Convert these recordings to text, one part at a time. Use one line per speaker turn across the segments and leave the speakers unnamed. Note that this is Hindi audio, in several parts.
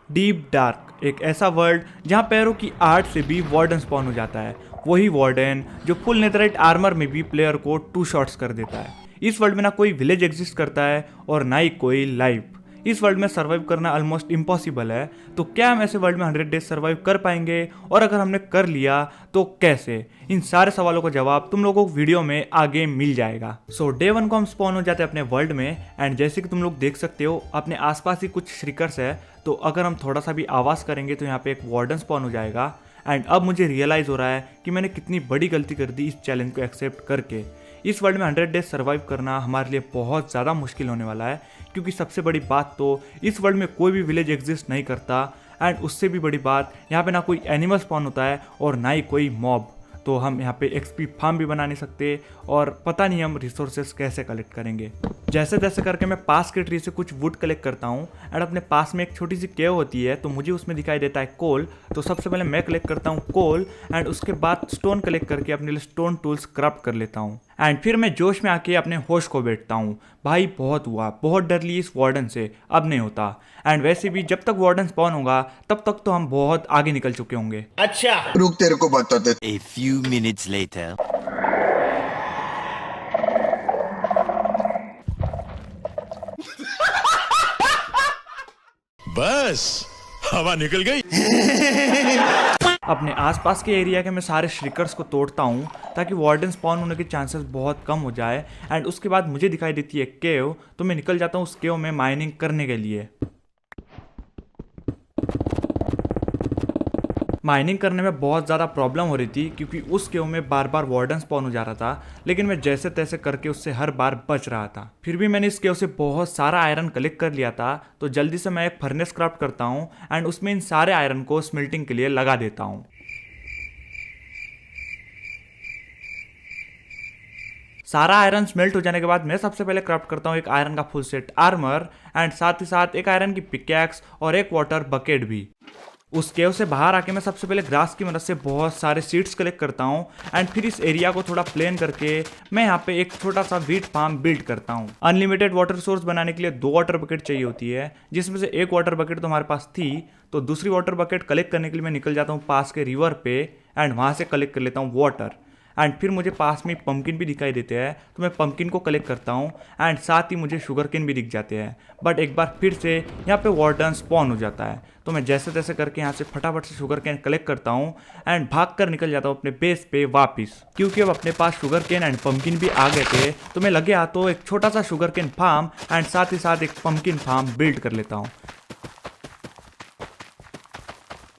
डीप डार्क, एक ऐसा वर्ल्ड जहाँ पैरों की आर्ट से भी वार्डन स्पॉन हो जाता है। वही वार्डन जो फुल नेथराइट आर्मर में भी प्लेयर को 2 शॉट्स कर देता है। इस वर्ल्ड में ना कोई विलेज एग्जिस्ट करता है और ना ही कोई लाइफ। इस वर्ल्ड में सर्वाइव करना ऑलमोस्ट इम्पॉसिबल है। तो क्या हम ऐसे वर्ल्ड में 100 डेज सर्वाइव कर पाएंगे, और अगर हमने कर लिया तो कैसे? इन सारे सवालों का जवाब तुम लोगों को वीडियो में आगे मिल जाएगा। सो डे 1 को हम स्पॉन हो जाते हैं अपने वर्ल्ड में, एंड जैसे कि तुम लोग देख सकते हो अपने आसपास ही कुछ श्रिकर्स है। तो अगर हम थोड़ा सा भी आवाज करेंगे तो यहाँ पे एक वार्डन स्पॉन हो जाएगा। एंड अब मुझे रियलाइज हो रहा है कि मैंने कितनी बड़ी गलती कर दी इस चैलेंज को एक्सेप्ट करके। इस वर्ल्ड में 100 डेज सर्वाइव करना हमारे लिए बहुत ज़्यादा मुश्किल होने वाला है, क्योंकि सबसे बड़ी बात तो इस वर्ल्ड में कोई भी विलेज एग्जिस्ट नहीं करता। एंड उससे भी बड़ी बात, यहाँ पे ना कोई एनिमल स्पॉन होता है और ना ही कोई मॉब। तो हम यहाँ पे एक्सपी फार्म भी बना नहीं सकते, और पता नहीं हम रिसोर्सेस कैसे कलेक्ट करेंगे। जैसे तैसे करके मैं पास के ट्री से कुछ वुड कलेक्ट करता हूँ। एंड अपने पास में एक छोटी सी केव होती है, तो मुझे उसमें दिखाई देता है कोल। तो सबसे पहले मैं कलेक्ट करता हूँ कोल, एंड उसके बाद स्टोन कलेक्ट करके अपने लिए स्टोन टूल्स क्राफ्ट कर लेता हूँ। एंड फिर मैं जोश में आके अपने होश को बैठता हूँ। भाई बहुत हुआ, बहुत डर ली इस वार्डन से, अब नहीं होता। एंड वैसे भी जब तक वार्डन स्पॉन होगा तब तक तो हम बहुत आगे निकल चुके होंगे।
अच्छा
रुक तेरे को बताते।
A few minutes later.
बस हवा निकल गई।
अपने आसपास के एरिया के मैं सारे श्रिकर्स को तोड़ता हूँ ताकि वार्डन स्पॉन होने के चांसेस बहुत कम हो जाए। एंड उसके बाद मुझे दिखाई देती है केव, तो मैं निकल जाता हूँ उस केव में माइनिंग करने के लिए। माइनिंग करने में बहुत ज़्यादा प्रॉब्लम हो रही थी, क्योंकि उस केव में बार बार वार्डन स्पॉन हो जा रहा था, लेकिन मैं जैसे तैसे करके उससे हर बार बच रहा था। फिर भी मैंने इस केव से बहुत सारा आयरन कलेक्ट कर लिया था। तो जल्दी से मैं एक फर्नेस क्राफ्ट करता हूँ, एंड उसमें इन सारे आयरन को स्मेल्टिंग के लिए लगा देता हूँ। सारा आयरन स्मेल्ट हो जाने के बाद मैं सबसे पहले क्राफ्ट करता हूँ एक आयरन का फुल सेट आर्मर, एंड साथ ही साथ एक आयरन की पिकैक्स और एक वाटर बकेट भी। उस केव से बाहर आके मैं सबसे पहले ग्रास की मदद से बहुत सारे सीड्स कलेक्ट करता हूँ। एंड फिर इस एरिया को थोड़ा प्लेन करके मैं यहाँ पे एक छोटा सा व्हीट फार्म बिल्ड करता हूँ। अनलिमिटेड वाटर सोर्स बनाने के लिए 2 वाटर बकेट चाहिए होती है, जिसमें से एक वाटर बकेट तो हमारे पास थी। तो दूसरी वाटर बकेट कलेक्ट करने के लिए मैं निकल जाता हूँ पास के रिवर पे, एंड वहाँ से कलेक्ट कर लेता हूँ वाटर। एंड फिर मुझे पास में पंपकिन भी दिखाई देते हैं, तो मैं पंपकिन को कलेक्ट करता हूँ। एंड साथ ही मुझे शुगर केन भी दिख जाते हैं। बट एक बार फिर से यहाँ पे वार्डन स्पॉन हो जाता है, तो मैं जैसे तैसे करके यहाँ से फटाफट से शुगर केन कलेक्ट करता हूँ एंड भाग कर निकल जाता हूँ अपने बेस पे वापस। क्योंकि अब अपने पास शुगर केन एंड पंपकिन भी आ गए थे, तो मैं लगे हाथों एक छोटा सा शुगर केन फार्म एंड साथ ही साथ एक पंपकिन फार्म बिल्ड कर लेता हूँ।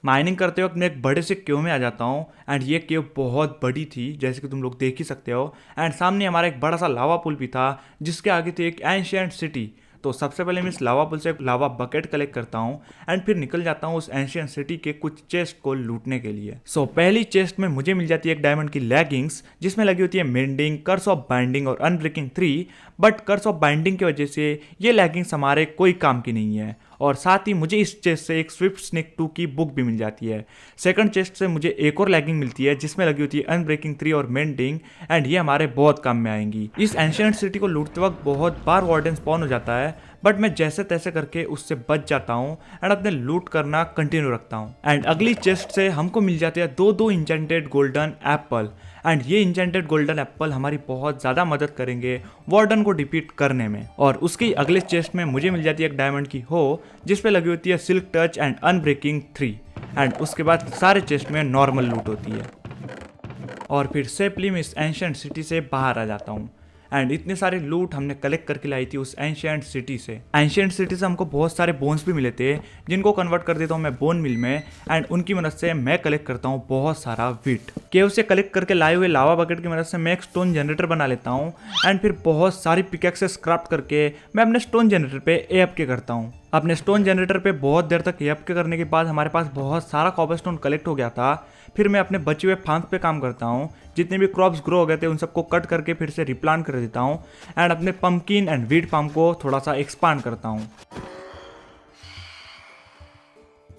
माइनिंग करते वक्त मैं एक बड़े से केव में आ जाता हूँ, एंड ये केव बहुत बड़ी थी, जैसे कि तुम लोग देख ही सकते हो। एंड सामने हमारा एक बड़ा सा लावा पुल भी था, जिसके आगे थी एक एंशिएंट सिटी। तो सबसे पहले मैं इस लावा पुल से एक लावा बकेट कलेक्ट करता हूँ, एंड फिर निकल जाता हूँ उस एंशिएंट सिटी के कुछ चेस्ट को लूटने के लिए। पहली चेस्ट में मुझे मिल जाती है एक डायमंड की लेगिंग्स, जिसमें लगी होती है मेंडिंग, कर्स ऑफ बाइंडिंग और unbreaking 3। But curse of binding की वजह से ये लेगिंग्स हमारे कोई काम की नहीं है। और साथ ही मुझे इस चेस्ट से एक स्विफ्ट स्नेक 2 की बुक भी मिल जाती है। सेकंड चेस्ट से मुझे एक और लेगिंग मिलती है, जिसमें लगी होती है अनब्रेकिंग 3 और मेंडिंग, एंड ये हमारे बहुत काम में आएंगी। इस एंशिएंट सिटी को लूटते वक्त बहुत बार वार्डन स्पॉन हो जाता है, बट मैं जैसे तैसे करके उससे बच जाता हूँ एंड अपने लूट करना कंटिन्यू रखता हूँ। एंड अगली चेस्ट से हमको मिल जाते हैं 2 इंचेंटेड गोल्डन एप्पल, एंड ये इंचेंटेड गोल्डन एप्पल हमारी बहुत ज़्यादा मदद करेंगे वार्डन को डिफीट करने में। और उसकी अगले चेस्ट में मुझे मिल जाती है एक डायमंड की हो, जिस पे लगी होती है silk touch and unbreaking 3। And उसके बाद सारे चेस्ट में नॉर्मल लूट होती है, और फिर सेफली मैं इस एंशिएंट सिटी से बाहर आ जाता हूँ। एंड इतने सारे लूट हमने कलेक्ट करके लाई थी उस एंशिएंट सिटी से। एंशिएंट सिटी से हमको बहुत सारे बोन्स भी मिले थे, जिनको कन्वर्ट कर देता हूँ मैं बोन मिल में, एंड उनकी मदद से मैं कलेक्ट करता हूँ बहुत सारा व्हीट। केव से कलेक्ट करके लाए हुए लावा बकेट की मदद से मैं एक स्टोन जनरेटर बना लेता हूँ, एंड फिर बहुत सारी पिकैक्सेस क्राफ्ट करके मैं अपने स्टोन जनरेटर पे एएफके करता हूँ। अपने स्टोन जनरेटर पे बहुत देर तक एएफके करने के बाद हमारे पास बहुत सारा कॉबलस्टोन कलेक्ट हो गया था। फिर मैं अपने बचे हुए फार्म्स पे काम करता हूँ, जितने भी क्रॉप्स ग्रो हो गए थे उन सबको कट करके फिर से रिप्लांट कर देता हूँ, एंड अपने पंपकिन एंड व्हीट फार्म को थोड़ा सा एक्सपांड करता हूँ।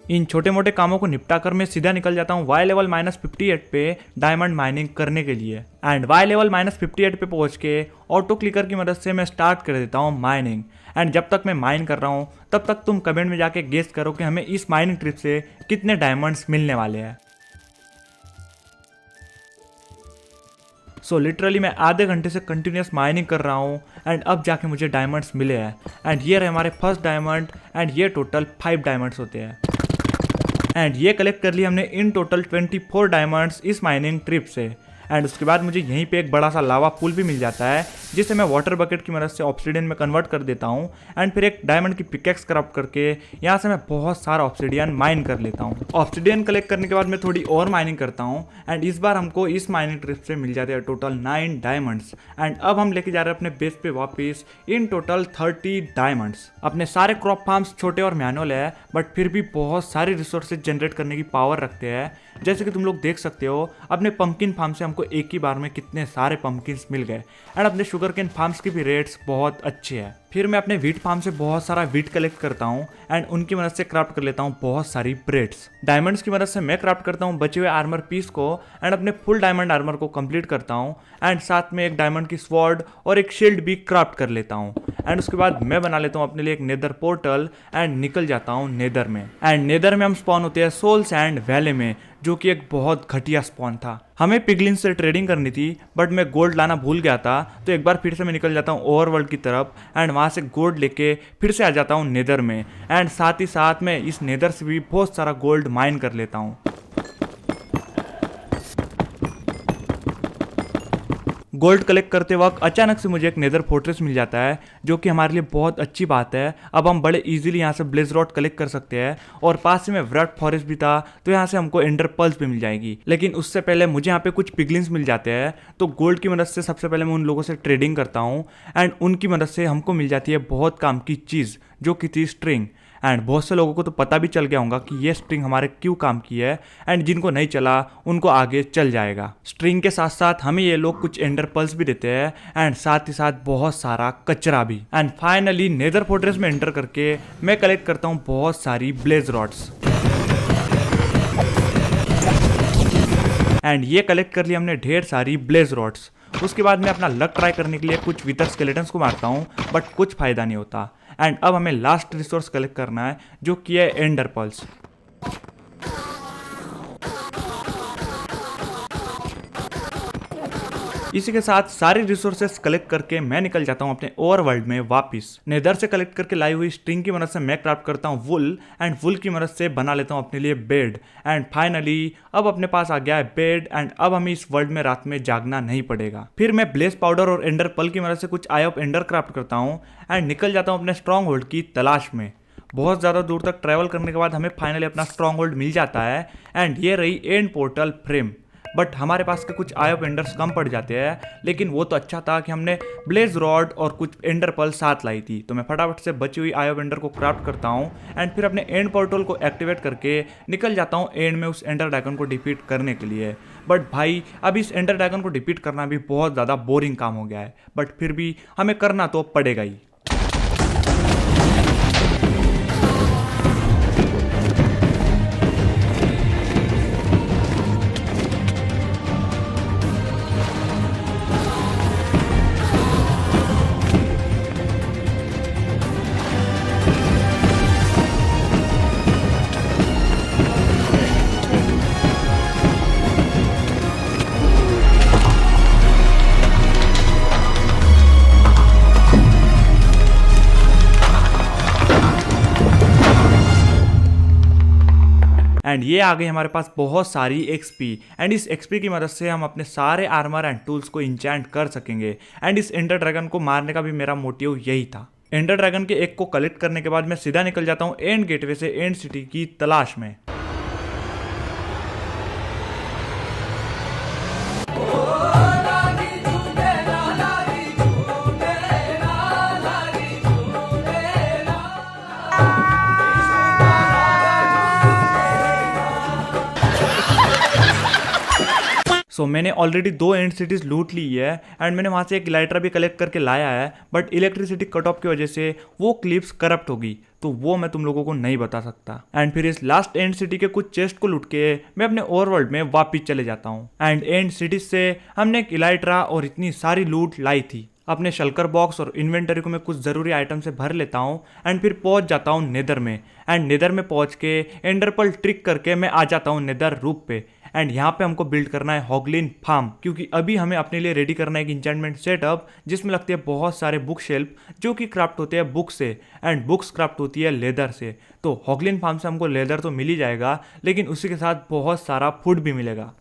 इन छोटे मोटे कामों को निपटा कर मैं सीधा निकल जाता हूँ वाई लेवल -58 पे डायमंड माइनिंग करने के लिए। एंड वाई लेवल -58 पे पहुँच के ऑटो क्लिकर की मदद से मैं स्टार्ट कर देता हूँ माइनिंग। एंड जब तक मैं माइन कर रहा हूँ तब तक तुम कमेंट में जाके गेस करो कि हमें इस माइनिंग ट्रिप से कितने डायमंड्स मिलने वाले हैं। सो लिटरली मैं आधे घंटे से कंटिन्यूस माइनिंग कर रहा हूँ एंड अब जाके मुझे डायमंड्स मिले हैं। एंड ये रहे हमारे फर्स्ट डायमंड एंड ये टोटल 5 डायमंड्स होते हैं। एंड ये कलेक्ट कर लिया हमने इन टोटल 24 डायमंड्स इस माइनिंग ट्रिप से। एंड उसके बाद मुझे यहीं पे एक बड़ा सा लावा पूल भी मिल जाता है जिसे मैं वाटर बकेट की मदद से ऑब्सिडियन में कन्वर्ट कर देता हूँ। एंड फिर एक डायमंड की पिकेक्स क्राफ्ट करके यहाँ से मैं बहुत सारा ऑब्सिडियन माइन कर लेता हूँ। ऑब्सिडियन कलेक्ट करने के बाद मैं थोड़ी और माइनिंग करता हूँ एंड इस बार हमको इस माइनिंग ट्रिप से मिल जाते हैं टोटल 9 डायमंड्स। एंड अब हम लेके जा रहे हैं अपने बेस पे वापस इन टोटल 30 डायमंड्स। अपने सारे क्रॉप फार्म्स छोटे और मैनुअल है बट फिर भी बहुत सारे रिसोर्सेज जनरेट करने की पावर रखते हैं। जैसे कि तुम लोग देख सकते हो अपने पंपकिन फार्म से हमको एक ही बार में कितने सारे पंपकिन्स मिल गए। एंड अपने शुगर केन फार्म्स की भी रेट्स बहुत अच्छे हैं। फिर मैं अपने व्हीट फार्म से बहुत सारा व्हीट कलेक्ट करता हूँ एंड उनकी मदद से क्राफ्ट कर लेता हूँ बहुत सारी ब्रेड्स। डायमंड्स की मदद से मैं क्राफ्ट करता हूँ बचे हुए आर्मर पीस को एंड अपने फुल डायमंड आर्मर को कंप्लीट करता हूँ। एंड साथ में एक डायमंड की स्वॉर्ड और एक शील्ड भी क्राफ्ट कर लेता हूँ। एंड उसके बाद मैं बना लेता हूँ अपने लिए एक नेदर पोर्टल एंड निकल जाता हूँ नेदर में। एंड नेदर में हम स्पॉन होते हैं सोल सैंड वैले में, जो कि एक बहुत घटिया स्पॉन था। हमें पिगलिन से ट्रेडिंग करनी थी बट मैं गोल्ड लाना भूल गया था, तो एक बार फिर से मैं निकल जाता हूँ ओवरवर्ल्ड की तरफ एंड वहाँ से गोल्ड लेके फिर से आ जाता हूँ नेदर में। एंड साथ ही साथ मैं इस नेदर से भी बहुत सारा गोल्ड माइन कर लेता हूँ। गोल्ड कलेक्ट करते वक्त अचानक से मुझे एक नेदर फोर्ट्रेस मिल जाता है, जो कि हमारे लिए बहुत अच्छी बात है। अब हम बड़े इजीली यहाँ से ब्लेज रॉड कलेक्ट कर सकते हैं और पास ही में व्रट फॉरेस्ट भी था, तो यहाँ से हमको एंडर पल्स भी मिल जाएगी। लेकिन उससे पहले मुझे यहाँ पे कुछ पिगलिन्स मिल जाते हैं, तो गोल्ड की मदद से सबसे पहले मैं उन लोगों से ट्रेडिंग करता हूँ एंड उनकी मदद से हमको मिल जाती है बहुत काम की चीज़, जो कि थी स्ट्रिंग। एंड बहुत से लोगों को तो पता भी चल गया होगा कि ये स्ट्रिंग हमारे क्यों काम की है एंड जिनको नहीं चला उनको आगे चल जाएगा। स्ट्रिंग के साथ साथ हमें ये लोग कुछ एंडर पल्स भी देते हैं एंड साथ ही साथ बहुत सारा कचरा भी। एंड फाइनली नेदर फोर्ट्रेस में एंटर करके मैं कलेक्ट करता हूँ बहुत सारी ब्लेज रॉड्स। एंड ये कलेक्ट कर लिया हमने ढेर सारी ब्लेज रॉड्स। उसके बाद मैं अपना लक ट्राई करने के लिए कुछ विथर स्केलेटन्स को मारता हूँ बट कुछ फायदा नहीं होता। एंड अब हमें लास्ट रिसोर्स कलेक्ट करना है, जो कि है एंडर पल्स। इसी के साथ सारी रिसोर्सेस कलेक्ट करके मैं निकल जाता हूँ अपने ओवरवर्ल्ड में वापस। नेदर से कलेक्ट करके लाई हुई स्ट्रिंग की मदद से मैं क्राफ्ट करता हूँ वुल एंड वुल की मदद से बना लेता हूँ अपने लिए बेड। एंड फाइनली अब अपने पास आ गया है बेड एंड अब हमें इस वर्ल्ड में रात में जागना नहीं पड़ेगा। फिर मैं ब्लेस पाउडर और एंडर पल की मदद से कुछ आई ऑफ एंडर क्राफ्ट करता हूँ एंड निकल जाता हूँ अपने स्ट्रॉन्ग होल्ड की तलाश में। बहुत ज़्यादा दूर तक ट्रैवल करने के बाद हमें फाइनली अपना स्ट्रॉन्ग होल्ड मिल जाता है एंड ये रही एंड पोर्टल फ्रेम। बट हमारे पास के कुछ आई ऑफ एंडर्स कम पड़ जाते हैं, लेकिन वो तो अच्छा था कि हमने ब्लेज रॉड और कुछ एंडर पल साथ लाई थी। तो मैं फटाफट से बची हुई आई ऑफ एंडर को क्राफ्ट करता हूँ एंड फिर अपने एंड पोर्टल को एक्टिवेट करके निकल जाता हूँ एंड में उस एंडर ड्रैगन को डिफीट करने के लिए। बट भाई अब इस एंडर ड्रैगन को डिफीट करना भी बहुत ज़्यादा बोरिंग काम हो गया है, बट फिर भी हमें करना तो पड़ेगा ही। एंड ये आ गई हमारे पास बहुत सारी एक्सपी एंड इस एक्सपी की मदद से हम अपने सारे आर्मर एंड टूल्स को इंचेंट कर सकेंगे। एंड इस एंडर ड्रैगन को मारने का भी मेरा मोटिव यही था। एंडर ड्रैगन के एक को कलेक्ट करने के बाद मैं सीधा निकल जाता हूँ एंड गेटवे से एंड सिटी की तलाश में। सो मैंने ऑलरेडी 2 एंड सिटीज लूट ली है एंड मैंने वहाँ से एक इलाइट्रा भी कलेक्ट करके लाया है, बट इलेक्ट्रिसिटी कट ऑफ की वजह से वो क्लिप्स करप्ट होगी, तो वो मैं तुम लोगों को नहीं बता सकता। एंड फिर इस लास्ट एंड सिटी के कुछ चेस्ट को लूट के मैं अपने ओवरवर्ल्ड में वापिस चले जाता हूँ। एंड एंड सिटीज से हमने एक इलाइट्रा और इतनी सारी लूट लाई थी। अपने शल्कर बॉक्स और इन्वेंटरी को मैं कुछ ज़रूरी आइटम से भर लेता हूँ एंड फिर पहुँच जाता हूँ नेदर में। एंड नेदर में पहुँच के एंडरपल ट्रिक करके मैं आ जाता हूँ नेदर रूप पे। एंड यहाँ पे हमको बिल्ड करना है हॉगलिन फार्म, क्योंकि अभी हमें अपने लिए रेडी करना है एक इंचेंटमेंट सेटअप जिसमें लगते हैं बहुत सारे बुक शेल्फ जो कि क्राफ्ट होते हैं बुक से, एंड बुक्स क्राफ्ट होती है लेदर से। तो हॉगलिन फार्म से हमको लेदर तो मिल ही जाएगा, लेकिन उसी के साथ बहुत सारा फूड भी मिलेगा।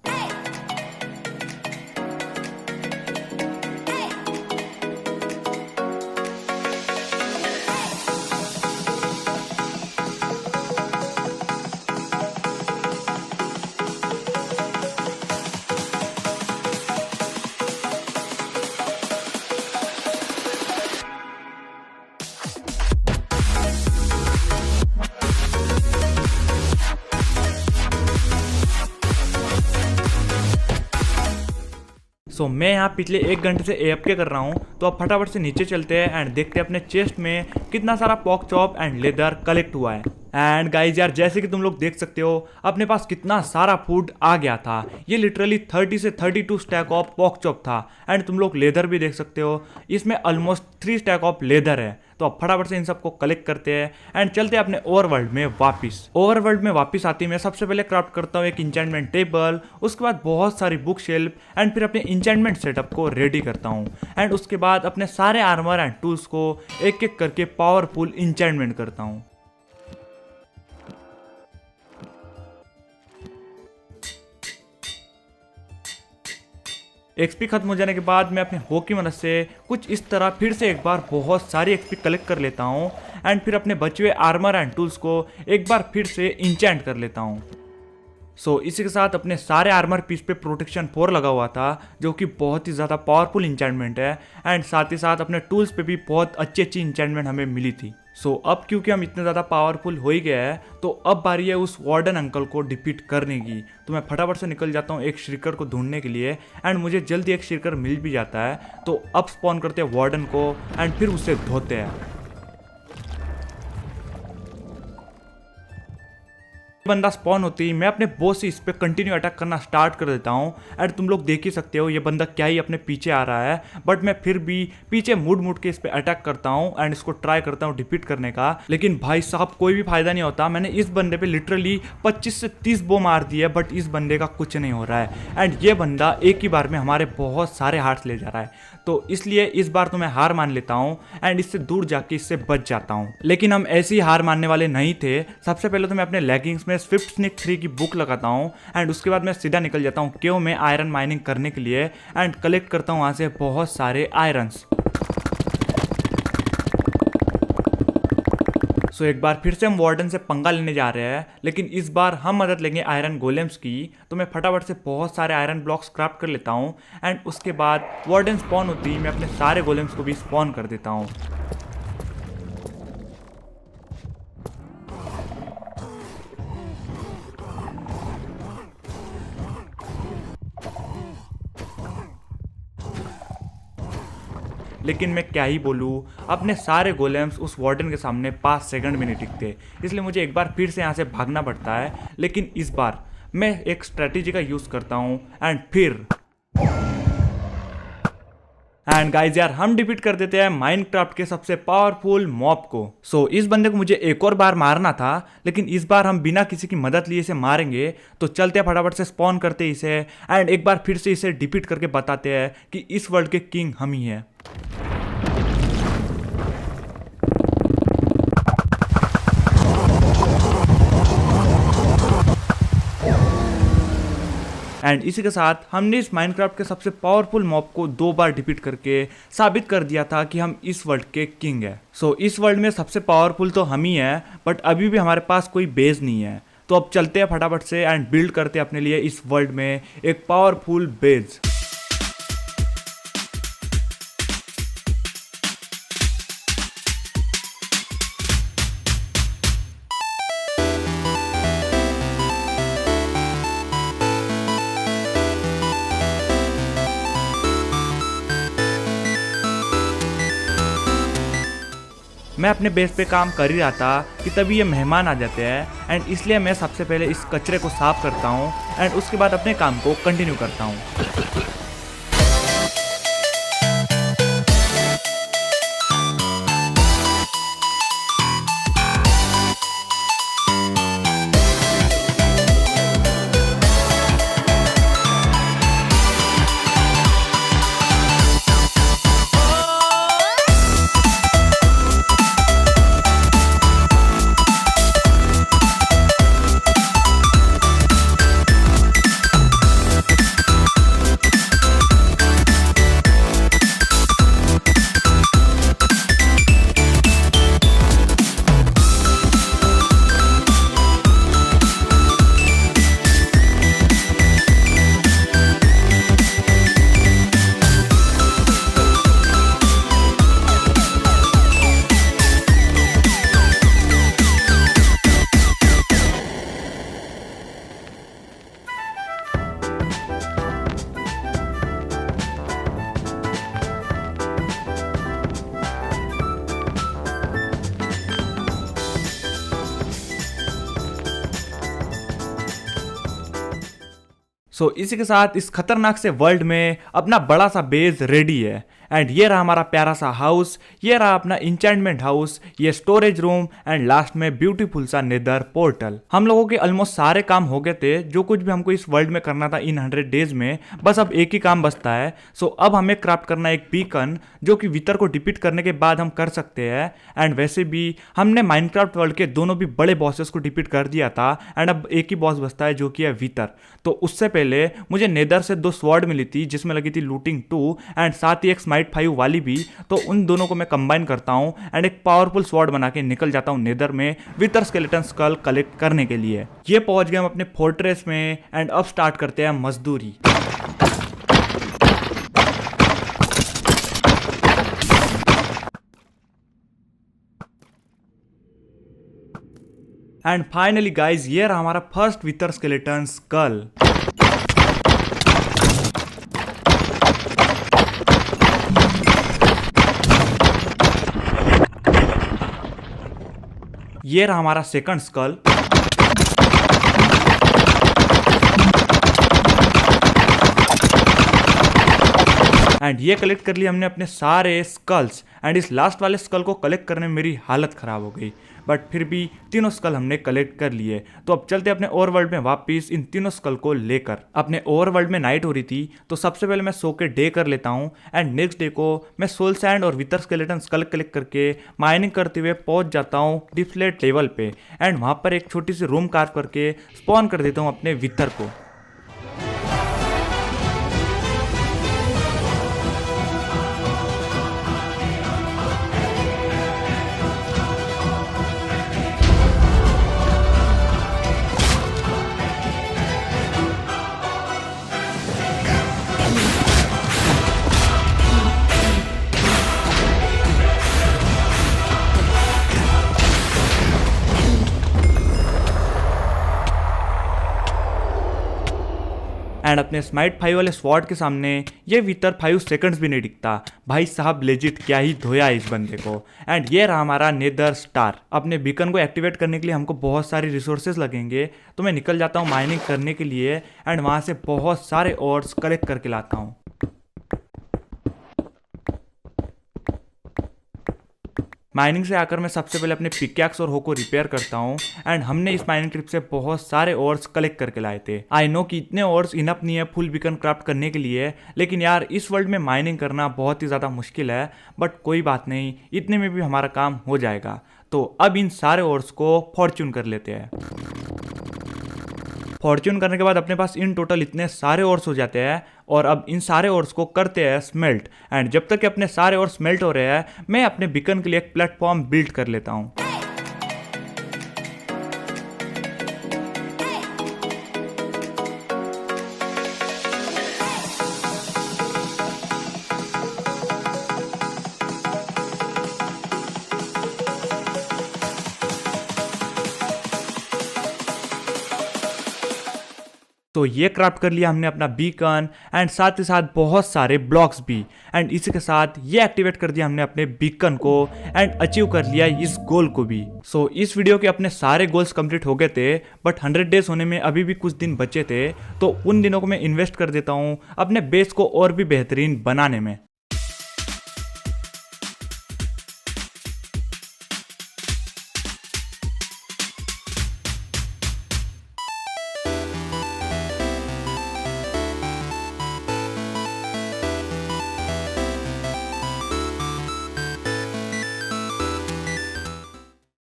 सो मैं यहाँ पिछले 1 घंटे से एएफके कर रहा हूँ, तो अब फटाफट से नीचे चलते हैं एंड देखते हैं अपने चेस्ट में कितना सारा pock chop and leather collect हुआ है। एंड गाइज यार, जैसे कि तुम लोग देख सकते हो अपने पास कितना सारा फूड आ गया था। ये लिटरली 30 से 32 स्टैक ऑफ पॉक चॉप था। एंड तुम लोग लेदर भी देख सकते हो, इसमें ऑलमोस्ट 3 स्टैक ऑफ लेदर है। तो अब फटाफट से इन सबको कलेक्ट करते हैं एंड चलते हैं अपने ओवरवर्ल्ड में वापस। ओवरवर्ल्ड में वापस आते ही मैं सबसे पहले क्राफ्ट करता हूँ एक इंचेंटमेंट टेबल, उसके बाद बहुत सारी बुक शेल्फ एंड फिर अपने इंचेंटमेंट सेटअप को रेडी करता हूँ। एंड उसके बाद अपने सारे आर्मर एंड टूल्स को एक एक करके पावरफुल इंचेंटमेंट करता हूँ। एक्सपी खत्म हो जाने के बाद मैं अपने हो की मदद से कुछ इस तरह फिर से एक बार बहुत सारी एक्सपी कलेक्ट कर लेता हूँ एंड फिर अपने बचे हुए आर्मर एंड टूल्स को एक बार फिर से इंचेंट कर लेता हूँ। सो इसी के साथ अपने सारे आर्मर पीस पे प्रोटेक्शन 4 लगा हुआ था, जो कि बहुत ही ज़्यादा पावरफुल इंचेंटमेंट है। एंड साथ ही साथ अपने टूल्स पे भी बहुत अच्छी अच्छी इंचेंटमेंट हमें मिली थी। सो अब क्योंकि हम इतने ज़्यादा पावरफुल हो ही गए हैं, तो अब बारी है उस वार्डन अंकल को डिफीट करने की। तो मैं फटाफट से निकल जाता हूँ एक श्रीकर को ढूंढने के लिए एंड मुझे जल्दी एक श्रीकर मिल भी जाता है। तो अब स्पॉन करते हैं वार्डन को एंड फिर उसे धोते हैं। बंदा स्पॉन होती ही मैं अपने बॉस से इस पे कंटिन्यू अटैक करना स्टार्ट कर देता हूँ। एंड तुम लोग देख ही सकते हो ये बंदा क्या ही अपने पीछे आ रहा है, बट मैं फिर भी पीछे मुड़ के इस पे अटैक करता हूँ एंड इसको ट्राई करता हूँ डिफीट करने का। लेकिन भाई साहब कोई भी फायदा नहीं होता। मैंने इस बंदे पे लिटरली 25 से 30 बो मार दिए, बट इस बंदे का कुछ नहीं हो रहा है। एंड ये बंदा एक ही बार में हमारे बहुत सारे हार्ट्स ले जा रहा है, तो इसलिए इस बार तो मैं हार मान लेता हूँ एंड इससे दूर जाके इससे बच जाता हूँ। लेकिन हम ऐसे ही हार मानने वाले नहीं थे। सबसे पहले तो मैं अपने लेगिंग्स में स्विफ्ट स्निक 3 की बुक लगाता हूँ एंड उसके बाद मैं सीधा निकल जाता हूँ क्यों में आयरन माइनिंग करने के लिए एंड कलेक्ट करता हूँ वहाँ से बहुत सारे आयरन्स। सो एक बार फिर से हम वार्डन से पंगा लेने जा रहे हैं, लेकिन इस बार हम मदद लेंगे आयरन गोलेम्स की। तो मैं फटाफट से बहुत सारे आयरन ब्लॉक्स क्राफ्ट कर लेता हूँ एंड उसके बाद वार्डन स्पॉन होती ही मैं अपने सारे गोलेम्स को भी स्पॉन कर देता हूँ। लेकिन मैं क्या ही बोलूँ, अपने सारे गोलेम्स उस वार्डन के सामने 5 सेकंड में नहीं टिकते, इसलिए मुझे एक बार फिर से यहाँ से भागना पड़ता है। लेकिन इस बार मैं एक स्ट्रेटेजी का यूज़ करता हूँ एंड गाइज यार हम डिफीट कर देते हैं माइनक्राफ्ट के सबसे पावरफुल मॉब को। सो इस बंदे को मुझे एक और बार मारना था, लेकिन इस बार हम बिना किसी की मदद लिए इसे मारेंगे। तो चलते हैं फटाफट से स्पॉन करते इसे एंड एक बार फिर से इसे डिफीट करके बताते हैं कि इस वर्ल्ड के किंग हम ही हैं। एंड इसी के साथ हमने इस माइनक्राफ्ट के सबसे पावरफुल मॉब को 2 बार डिफीट करके साबित कर दिया था कि हम इस वर्ल्ड के किंग हैं। सो इस वर्ल्ड में सबसे पावरफुल तो हम ही हैं, बट अभी भी हमारे पास कोई बेस नहीं है। तो अब चलते हैं फटाफट से एंड बिल्ड करते हैं अपने लिए इस वर्ल्ड में एक पावरफुल बेस। मैं अपने बेस पे काम कर ही रहा था कि तभी ये मेहमान आ जाते हैं एंड इसलिए मैं सबसे पहले इस कचरे को साफ करता हूँ एंड उसके बाद अपने काम को कंटिन्यू करता हूँ। इसी के साथ इस खतरनाक से वर्ल्ड में अपना बड़ा सा बेस रेडी है एंड ये रहा हमारा प्यारा सा हाउस, ये रहा अपना इंचेंटमेंट हाउस, ये स्टोरेज रूम एंड लास्ट में ब्यूटीफुल सा नेदर पोर्टल। हम लोगों के ऑलमोस्ट सारे काम हो गए थे जो कुछ भी हमको इस वर्ल्ड में करना था इन 100 डेज में, बस अब एक ही काम बचता है। अब हमें क्राफ्ट करना है एक बीकन जो कि वितर को डिफीट करने के बाद हम कर सकते हैं। एंड वैसे भी हमने माइनक्राफ्ट वर्ल्ड के दोनों भी बड़े बॉसेस को डिफीट कर दिया था एंड अब एक ही बॉस बचता है जो कि है वितर। तो उससे पहले मुझे नेदर से 2 स्वॉर्ड मिली थी जिसमें लगी थी लूटिंग 2 एंड साथ ही एक स्माइट 5 वाली भी। तो उन दोनों को मैं कंबाइन करता हूं एंड एक पावरफुल स्वॉर्ड बना के निकल जाता हूं नेदर में वितर स्केलेटन स्कल कलेक्ट करने के लिए। ये पहुंच गए हम अपने फोर्ट्रेस में एंड अब स्टार्ट करते हैं मजदूरी। एंड फाइनली गाइज ये रहा हमारा फर्स्ट वितर स्केलेटन स्कल। ये रहा हमारा सेकंड स्कल। एंड ये कलेक्ट कर लिया हमने अपने सारे स्कल्स एंड इस लास्ट वाले स्कल को कलेक्ट करने में मेरी हालत खराब हो गई, बट फिर भी तीनों स्कल हमने कलेक्ट कर लिए। तो अब चलते अपने ओवर वर्ल्ड में वापस इन तीनों स्कल को लेकर। अपने ओवर वर्ल्ड में नाइट हो रही थी तो सबसे पहले मैं सो के डे कर लेता हूँ एंड नेक्स्ट डे को मैं सोल सैंड और वितर स्केलेटन स्कल कलेक्ट करके माइनिंग करते हुए पहुंच जाता हूँ डिफ्लेट लेवल पे एंड वहां पर एक छोटी सी रूम कार्व करके स्पॉन कर देता हूँ अपने वितर को। एंड अपने स्माइट 5 वाले स्वॉर्ड के सामने ये वितर 5 सेकंड्स भी नहीं टिकता। भाई साहब लेजिट क्या ही धोया इस बंदे को। एंड ये रहा हमारा नेदर स्टार। अपने बीकन को एक्टिवेट करने के लिए हमको बहुत सारी रिसोर्सेज लगेंगे, तो मैं निकल जाता हूँ माइनिंग करने के लिए एंड वहाँ से बहुत सारे ऑर्स कलेक्ट करके लाता हूँ। माइनिंग से आकर मैं सबसे पहले अपने पिकैक्स और हो को रिपेयर करता हूँ एंड हमने इस माइनिंग ट्रिप से बहुत सारे ऑर्स कलेक्ट करके लाए थे। आई नो कि इतने ऑर्स इनफ नहीं है फुल बीकन क्राफ्ट करने के लिए, लेकिन यार इस वर्ल्ड में माइनिंग करना बहुत ही ज़्यादा मुश्किल है, बट कोई बात नहीं, इतने में भी हमारा काम हो जाएगा। तो अब इन सारे ऑर्स को फॉर्च्यून कर लेते हैं। फॉर्च्यून करने के बाद अपने पास इन टोटल इतने सारे ऑर्स हो जाते हैं और अब इन सारे ऑर्स को करते हैं स्मेल्ट। एंड जब तक कि अपने सारे ऑर्स स्मेल्ट हो रहे हैं मैं अपने बीकन के लिए एक प्लेटफॉर्म बिल्ड कर लेता हूँ। तो ये क्राफ्ट कर लिया हमने अपना बीकन एंड साथ ही साथ बहुत सारे ब्लॉक्स भी। एंड इसी के साथ ये एक्टिवेट कर दिया हमने अपने बीकन को एंड अचीव कर लिया इस गोल को भी। सो इस वीडियो के अपने सारे गोल्स कंप्लीट हो गए थे, बट 100 डेज होने में अभी भी कुछ दिन बचे थे, तो उन दिनों को मैं इन्वेस्ट कर देता हूँ अपने बेस को और भी बेहतरीन बनाने में।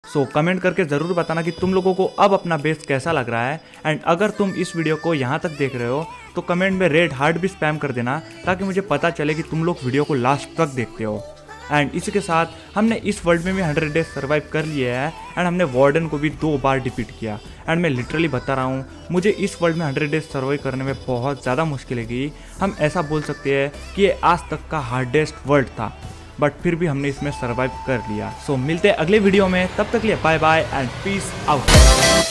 सो कमेंट करके ज़रूर बताना कि तुम लोगों को अब अपना बेस कैसा लग रहा है। एंड अगर तुम इस वीडियो को यहाँ तक देख रहे हो तो कमेंट में रेड हार्ट भी स्पैम कर देना, ताकि मुझे पता चले कि तुम लोग वीडियो को लास्ट तक देखते हो। एंड इसी के साथ हमने इस वर्ल्ड में भी 100 डेज सर्वाइव कर लिए है एंड हमने वार्डन को भी 2 बार डिफीट किया। एंड मैं लिटरली बता रहा हूँ, मुझे इस वर्ल्ड में 100 डेज सर्वाइव करने में बहुत ज़्यादा मुश्किल है। हम ऐसा बोल सकते हैं कि ये आज तक का हार्डेस्ट वर्ल्ड था, बट फिर भी हमने इसमें सर्वाइव कर लिया। सो मिलते हैं अगले वीडियो में, तब तक के लिए bye bye and peace out.